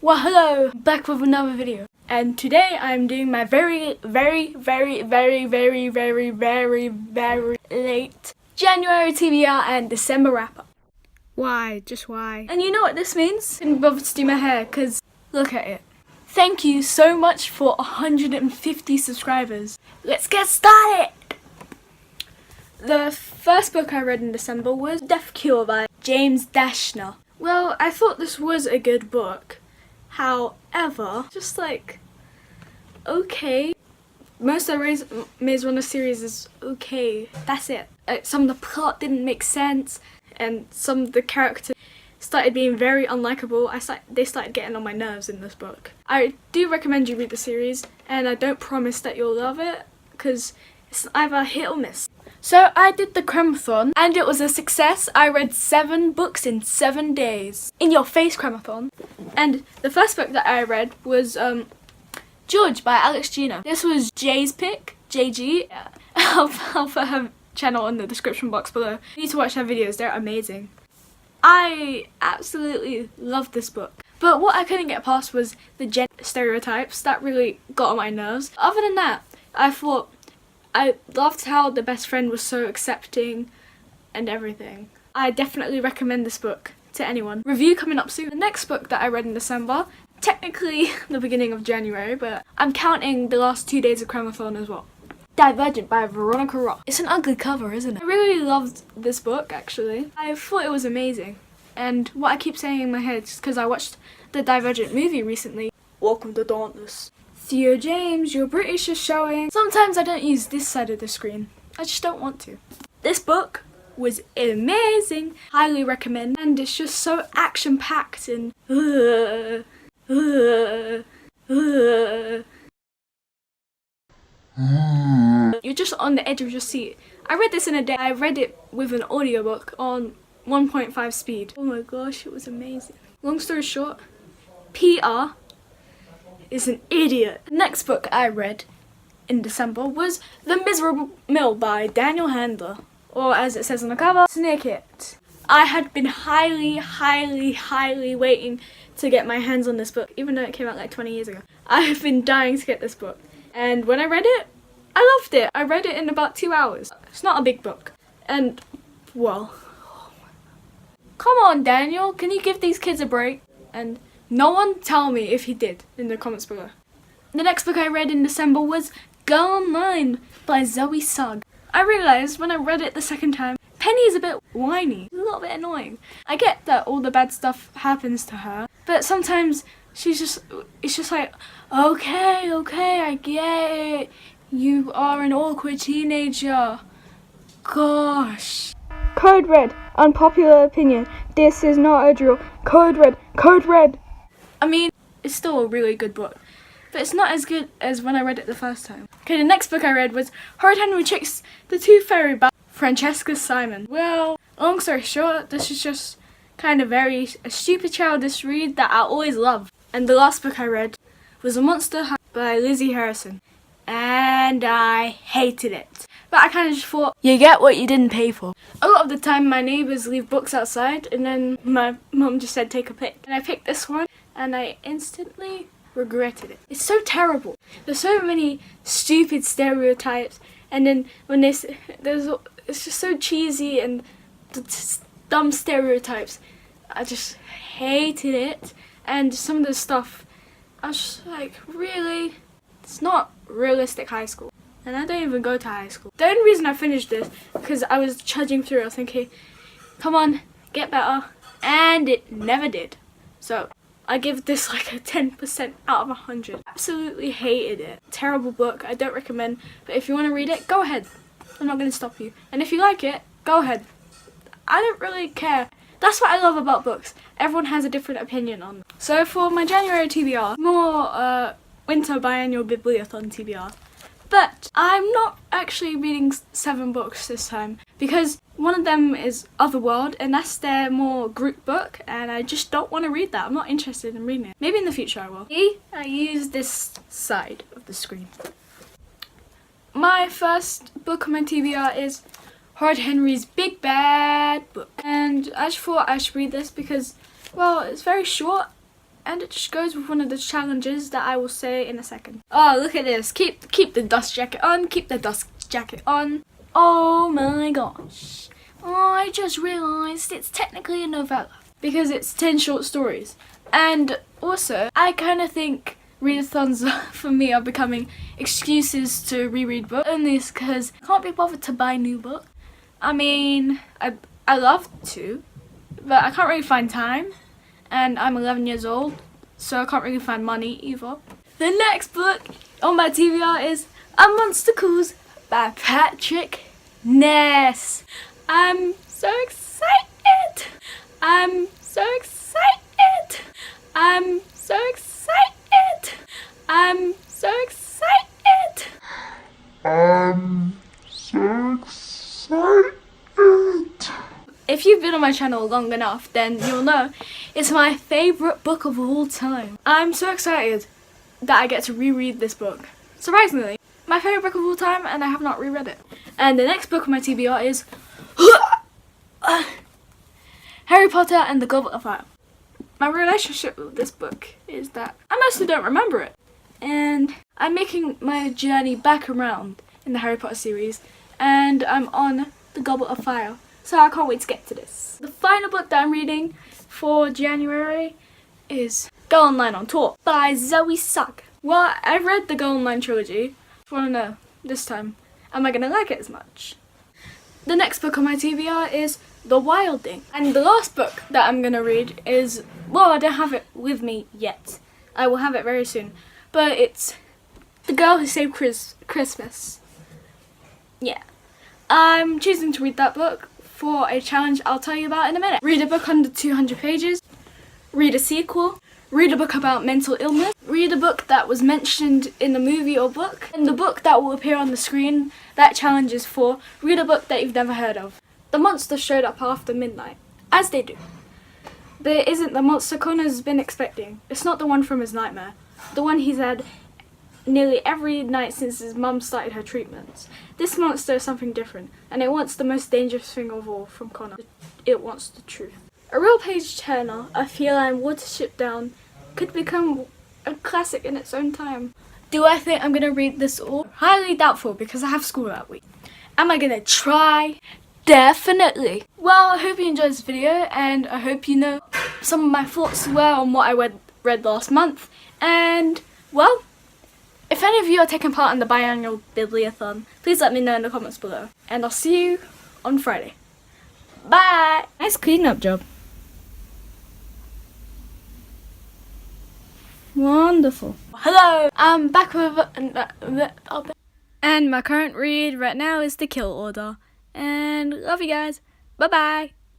Well, hello, back with another video, and today I'm doing my very late January TBR and December wrap-up. Why? Just why? And you know what this means? I didn't bother to do my hair, because look at it. Thank you so much for 150 subscribers. Let's get started! The first book I read in December was Death Cure by James Dashner. Well, I thought this was a good book. However, just like, okay. Most of the Maze Runner series is okay. That's it. Some of the plot didn't make sense, and some of the characters started being very unlikable. They started getting on my nerves in this book. I do recommend you read the series, and I don't promise that you'll love it, because it's either hit or miss. So I did the Cramathon, and it was a success. I read 7 books in 7 days. In your face, Cramathon. And the first book that I read was George by Alex Gino. This was Jay's pick, JG. Yeah. I'll put her channel in the description box below. You need to watch her videos, they're amazing. I absolutely loved this book. But what I couldn't get past was the gender stereotypes. That really got on my nerves. Other than that, I loved how the best friend was so accepting and everything. I definitely recommend this book to anyone. Review coming up soon. The next book that I read in December, technically the beginning of January, but I'm counting the last 2 days of Cramathon as well. Divergent by Veronica Roth. It's an ugly cover, isn't it? I really loved this book, actually. I thought it was amazing. And what I keep saying in my head is because I watched the Divergent movie recently. Welcome to Dauntless. Theo James, your British is showing. Sometimes I don't use this side of the screen. I just don't want to. This book was amazing. Highly recommend. And it's just so action-packed and you're just on the edge of your seat. I read this in a day. I read it with an audiobook on 1.5 speed. Oh my gosh, it was amazing. Long story short, PR is an idiot. The next book I read in December was The Miserable Mill by Daniel Handler, or as it says on the cover, Snake It. I had been highly waiting to get my hands on this book, even though it came out like 20 years ago. I have been dying to get this book, and when I read it, I loved it. I read it in about 2 hours. It's not a big book, and well, come on Daniel, can you give these kids a break? And no one tell me if he did in the comments below. The next book I read in December was Go Online by Zoe Sugg. I realised when I read it the second time, Penny is a bit whiny, a little bit annoying. I get that all the bad stuff happens to her, but sometimes it's just like, okay, I get it. You are an awkward teenager. Gosh. Code Red, unpopular opinion. This is not a drill. Code Red, Code Red. I mean, it's still a really good book, but it's not as good as when I read it the first time. Okay, the next book I read was Horrid Henry Tricks the Tooth Fairy by Francesca Simon. Well, long story short, this is just kind of a stupid childish read that I always love. And the last book I read was A Monster High by Lizzie Harrison, and I hated it. But I kind of just thought, you get what you didn't pay for. A lot of the time my neighbours leave books outside, and then my mum just said take a pick. And I picked this one, and I instantly regretted it. It's so terrible. There's so many stupid stereotypes, and then when it's just so cheesy and dumb stereotypes. I just hated it, and some of the stuff, I was just like, really? It's not realistic high school. And I don't even go to high school. The only reason I finished this, because I was trudging through, I was thinking, come on, get better. And it never did. So I give this like a 10% out of 100. Absolutely hated it. Terrible book, I don't recommend. But if you want to read it, go ahead. I'm not going to stop you. And if you like it, go ahead. I don't really care. That's what I love about books. Everyone has a different opinion on them. So for my January TBR, more Winter Biennial Bibliothon TBR. But I'm not actually reading 7 books this time, because one of them is Otherworld, and that's their more group book, and I just don't want to read that. I'm not interested in reading it. Maybe in the future I will. See, I use this side of the screen. My first book on my TBR is Horrid Henry's Big Bad Book, and I just thought I should read this because, well, it's very short and it just goes with one of the challenges that I will say in a second. Oh, look at this. Keep the dust jacket on. Keep the dust jacket on. Oh my gosh. I just realised it's technically a novella because it's 10 short stories. And also, I kind of think readathons for me are becoming excuses to reread books, only because I can't be bothered to buy new books. I mean, I love to, but I can't really find time, and I'm 11 years old, so I can't really find money either. The next book on my TBR is A Monster Calls by Patrick Ness. I'm so excited! I'm so excited! I'm so excited! I'm so excited! I'm so excited! If you've been on my channel long enough, then you'll know it's my favourite book of all time. I'm so excited that I get to reread this book. Surprisingly, my favourite book of all time, and I have not reread it. And the next book on my TBR is Harry Potter and the Goblet of Fire. My relationship with this book is that I mostly don't remember it. And I'm making my journey back around in the Harry Potter series, and I'm on the Goblet of Fire. So I can't wait to get to this. The final book that I'm reading for January is Girl Online on Tour by Zoe Sugg. Well, I've read the Girl Online trilogy. I want to know this time, am I going to like it as much? The next book on my TBR is The Wilding. And the last book that I'm going to read is, well, I don't have it with me yet. I will have it very soon. But it's The Girl Who Saved Christmas. Yeah. I'm choosing to read that book for a challenge I'll tell you about in a minute. Read a book under 200 pages, read a sequel, read a book about mental illness, read a book that was mentioned in the movie or book, and the book that will appear on the screen. That challenge is for read a book that you've never heard of. The monster showed up after midnight, as they do. But it isn't the monster Connor's been expecting. It's not the one from his nightmare. The one he's had nearly every night since his mum started her treatments. This monster is something different, and it wants the most dangerous thing of all from Connor. It wants the truth. A real page turner, a feline Watership Down, could become a classic in its own time. Do I think I'm going to read this all? Highly doubtful, because I have school that week. Am I going to try? Definitely. Well, I hope you enjoyed this video, and I hope you know some of my thoughts were on what I read last month. And, well, if any of you are taking part in the biannual Bibliothon, please let me know in the comments below. And I'll see you on Friday. Bye! Nice cleanup job. Wonderful. Hello! I'm back with... and my current read right now is The Kill Order. And love you guys. Bye-bye!